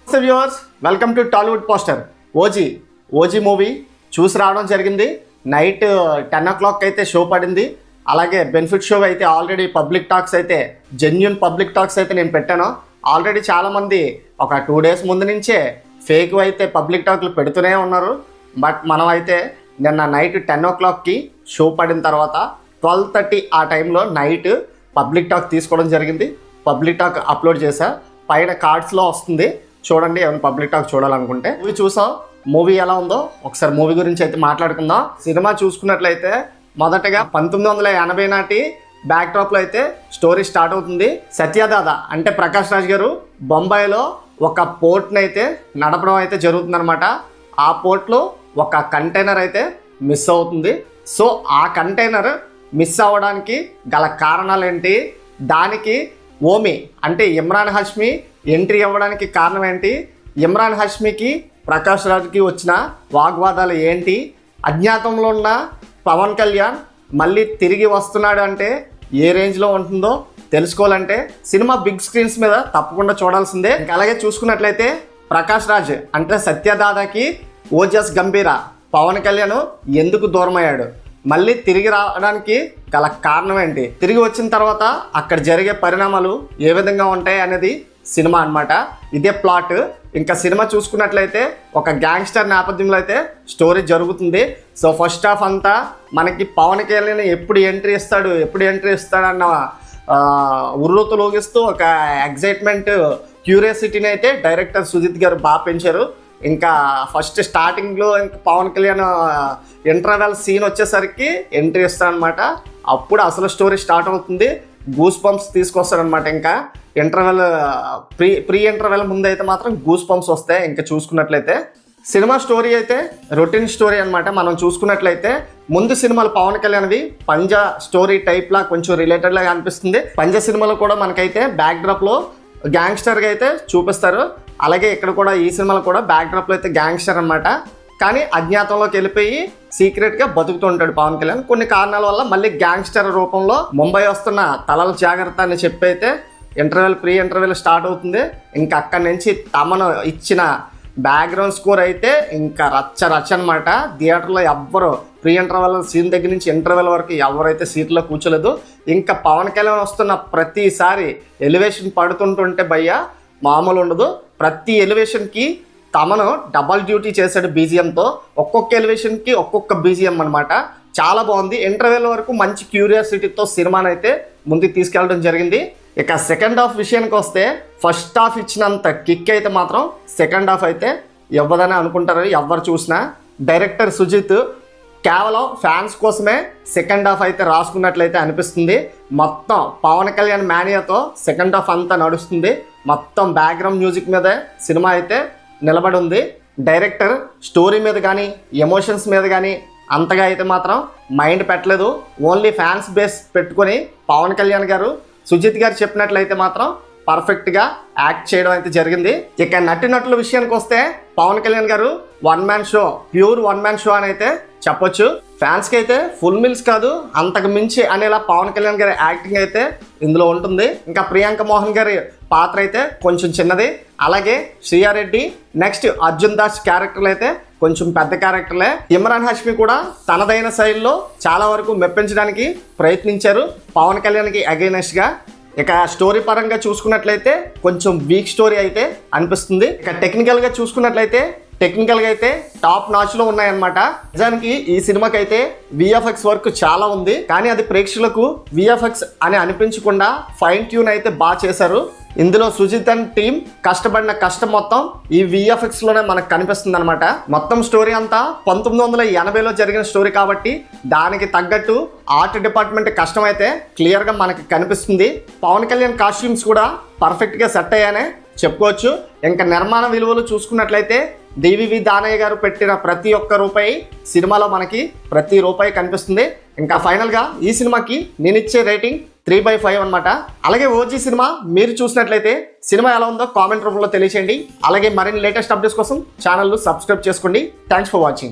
నమస్తే viewers, welcome to Tollywood poster. OG movie చూసి రావడం జరిగింది. నైట్ 10 o'clock అయితే షో పడింది. అలాగే బెనిఫిట్ షో అయితే ఆల్రెడీ పబ్లిక్ టాక్స్ అయితే జెన్యూన్ పబ్లిక్ టాక్స్ అయితే నేను పెట్టాను. ఆల్రెడీ చాలామంది ఒక 2 days ముందు నుంచే ఫేక్ అయితే పబ్లిక్ టాక్లు పెడుతూనే ఉన్నారు. బట్ మనం అయితే నిన్న నైట్ 10 o'clockకి షో పడిన తర్వాత 12:30 ఆ టైంలో నైట్ పబ్లిక్ టాక్ తీసుకోవడం జరిగింది. పబ్లిక్ టాక్ అప్లోడ్ చేశా, పైన కార్డ్స్లో వస్తుంది చూడండి. ఏమైనా పబ్లిక్ టాక్ చూడాలనుకుంటే మూవీ చూసాం. మూవీ ఎలా ఉందో ఒకసారి మూవీ గురించి అయితే మాట్లాడుకుందాం. సినిమా చూసుకున్నట్లయితే మొదటగా 1980 నాటి బ్యాక్డ్రాప్లో అయితే స్టోరీ స్టార్ట్ అవుతుంది. సత్యదాదా అంటే ప్రకాష్ రాజ్ గారు బొంబాయిలో ఒక పోర్ట్ని అయితే నడపడం అయితే జరుగుతుందనమాట. ఆ పోర్ట్లో ఒక కంటైనర్ అయితే మిస్ అవుతుంది. సో ఆ కంటైనర్ మిస్ అవ్వడానికి గల కారణాలు ఏంటి, దానికి ఓమి అంటే ఇమ్రాన్ హష్మీ ఎంట్రీ అవ్వడానికి కారణం ఏంటి, ఇమ్రాన్ హష్మీకి ప్రకాష్ రాజ్కి వచ్చిన వాగ్వాదాలు ఏంటి, అజ్ఞాతంలో ఉన్న పవన్ కళ్యాణ్ మళ్ళీ తిరిగి వస్తున్నాడు అంటే ఏ రేంజ్లో ఉంటుందో తెలుసుకోవాలంటే సినిమా బిగ్ స్క్రీన్స్ మీద తప్పకుండా చూడాల్సిందే. ఇంకా అలాగే చూసుకున్నట్లయితే ప్రకాష్ రాజ్ అంటే సత్యదాదాకి ఓజస్ గంభీర పవన్ కళ్యాణ్ ఎందుకు దూరమయ్యాడు, మళ్ళీ తిరిగి రావడానికి గల కారణం ఏంటి, తిరిగి వచ్చిన తర్వాత అక్కడ జరిగే పరిణామాలు ఏ విధంగా ఉంటాయి అనేది సినిమా అన్నమాట. ఇదే ప్లాట్. ఇంకా సినిమా చూసుకున్నట్లయితే ఒక గ్యాంగ్స్టర్ నేపథ్యంలో అయితే స్టోరీ జరుగుతుంది. సో ఫస్ట్ హాఫ్ అంతా మనకి పవన్ కళ్యాణ్ ఎప్పుడు ఎంట్రీ ఇస్తాడన్న ఉర్రూతలోగిస్తూ ఒక ఎగ్జైట్మెంట్ క్యూరియాసిటీని అయితే డైరెక్టర్ సుజిత్ గారు బాగా పెంచారు. ఇంకా ఫస్ట్ స్టార్టింగ్లో ఇంకా పవన్ కళ్యాణ్ ఇంటర్వెల్ సీన్ వచ్చేసరికి ఎంట్రీ ఇస్తాడనమాట. అప్పుడు అసలు స్టోరీ స్టార్ట్ అవుతుంది. గూస్ బంప్స్ తీసుకొస్తాడనమాట. ఇంకా ఇంటర్వెల్ ప్రీ ఇంటర్వెల్ ముందు అయితే మాత్రం గూస్ బంప్స్ వస్తాయి. ఇంకా చూసుకున్నట్లయితే సినిమా స్టోరీ అయితే రొటీన్ స్టోరీ అనమాట. మనం చూసుకున్నట్లయితే ముందు సినిమాలు పవన్ కళ్యాణ్వి పంజా స్టోరీ టైప్లా కొంచెం రిలేటెడ్ లాగా అనిపిస్తుంది. పంజా సినిమాలో కూడా మనకైతే బ్యాక్ డ్రాప్లో గ్యాంగ్స్టర్గా అయితే చూపిస్తారు. అలాగే ఇక్కడ కూడా ఈ సినిమాలో కూడా బ్యాక్ డ్రాప్లో అయితే గ్యాంగ్స్టర్ అనమాట. కానీ అజ్ఞాతంలోకి వెళ్ళిపోయి సీక్రెట్గా బతుకుతూ ఉంటాడు పవన్ కళ్యాణ్. కొన్ని కారణాల వల్ల మళ్ళీ గ్యాంగ్స్టర్ రూపంలో ముంబై వస్తున్న తలల జాగ్రత్త అని చెప్పి అయితే ప్రీ ఇంటర్వెల్ స్టార్ట్ అవుతుంది. ఇంకా అక్కడి నుంచి తమను ఇచ్చిన బ్యాక్గ్రౌండ్ స్కోర్ అయితే ఇంకా రచ్చ అనమాట. థియేటర్లో ఎవ్వరు ప్రీ ఇంటర్వెల్ సీన్ దగ్గర నుంచి ఇంటర్వెల్ వరకు ఎవరైతే సీట్లో కూర్చోలేదు. ఇంకా పవన్ కళ్యాణ్ వస్తున్న ప్రతిసారి ఎలివేషన్ పడుతుంటుంటే భయ్య మామూలు ఉండదు. ప్రతి ఎలివేషన్కి తమను డబల్ డ్యూటీ చేశాడు బీజిఎంతో. ఒక్కొక్క ఎలివేషన్కి ఒక్కొక్క బీజిఎం అనమాట. చాలా బాగుంది. ఇంటర్వెల్ వరకు మంచి క్యూరియాసిటీతో సినిమాని అయితే ముందుకు తీసుకెళ్ళడం జరిగింది. ఇక సెకండ్ హాఫ్ విషయానికి వస్తే ఫస్ట్ హాఫ్ ఇచ్చినంత కిక్ అయితే మాత్రం సెకండ్ హాఫ్ అయితే ఇవ్వదని అనుకుంటారు ఎవరు చూసినా. డైరెక్టర్ సుజిత్ కేవలం ఫ్యాన్స్ కోసమే సెకండ్ హాఫ్ అయితే రాసుకున్నట్లయితే అనిపిస్తుంది. మొత్తం పవన్ కళ్యాణ్ మేనియాతో సెకండ్ హాఫ్ అంతా నడుస్తుంది. మొత్తం బ్యాక్గ్రౌండ్ మ్యూజిక్ మీదే సినిమా అయితే నిలబడి ఉంది. డైరెక్టర్ స్టోరీ మీద కానీ ఎమోషన్స్ మీద కానీ అంతగా అయితే మాత్రం మైండ్ పెట్టలేదు. ఓన్లీ ఫ్యాన్స్ బేస్ పెట్టుకొని పవన్ కళ్యాణ్ గారు సుజిత్ గారు చెప్పినట్లయితే మాత్రం పర్ఫెక్ట్గా యాక్ట్ చేయడం అయితే జరిగింది. ఇక నటుల విషయానికి వస్తే పవన్ కళ్యాణ్ గారు ప్యూర్ వన్ మ్యాన్ షో అని అయితే చెప్పొచ్చు. ఫ్యాన్స్కి అయితే ఫుల్ మిల్స్ కాదు అంతకు మించి అనేలా పవన్ కళ్యాణ్ గారి యాక్టింగ్ అయితే ఇందులో ఉంటుంది. ఇంకా ప్రియాంక మోహన్ గారి పాత్ర అయితే కొంచెం చిన్నది. అలాగే శ్రీయారెడ్డి నెక్స్ట్ అర్జున్ దాస్ క్యారెక్టర్లు అయితే కొంచెం పెద్ద క్యారెక్టర్లే. ఇమ్రాన్ హష్మీ కూడా తనదైన శైలిలో చాలా వరకు మెప్పించడానికి ప్రయత్నించారు పవన్ కళ్యాణ్కి అగైనెస్ట్గా. ఇక స్టోరీ పరంగా చూసుకున్నట్లయితే కొంచెం వీక్ స్టోరీ అయితే అనిపిస్తుంది. ఇక టెక్నికల్గా చూసుకున్నట్లయితే అయితే టాప్ నాచ్లో ఉన్నాయన్నమాట. నిజానికి ఈ సినిమాకి అయితే విఎఫ్ఎక్స్ వర్క్ చాలా ఉంది. కానీ అది ప్రేక్షకులకు విఎఫ్ఎక్స్ అని అనిపించకుండా ఫైన్ ట్యూన్ అయితే బాగా చేశారు. ఇందులో సుజిత్ అండ్ టీం కష్టపడిన కష్టం మొత్తం ఈ విఎఫ్ఎక్స్ లోనే మనకు కనిపిస్తుంది అనమాట. మొత్తం స్టోరీ అంతా 1980లో జరిగిన స్టోరీ కాబట్టి దానికి తగ్గట్టు ఆర్ట్ డిపార్ట్మెంట్ కష్టం అయితే క్లియర్గా మనకి కనిపిస్తుంది. పవన్ కళ్యాణ్ కాస్ట్యూమ్స్ కూడా పర్ఫెక్ట్గా సెట్ అయ్యానే చెప్పుకోవచ్చు. ఇంకా నిర్మాణ విలువలు చూసుకున్నట్లయితే డివివి దానయ్య గారు పెట్టిన ప్రతి ఒక్క రూపాయి సినిమాలో మనకి ప్రతి రూపాయి కనిపిస్తుంది. ఇంకా ఫైనల్గా ఈ సినిమాకి నేను ఇచ్చే రేటింగ్ 3/5 అనమాట. అలాగే ఓజీ సినిమా మీరు చూసినట్లయితే సినిమా ఎలా ఉందో కామెంట్ రూపంలో తెలియచేయండి. అలాగే మరిన్ని లేటెస్ట్ అప్డేట్స్ కోసం ఛానల్ సబ్స్క్రైబ్ చేసుకోండి. Thanks for watching.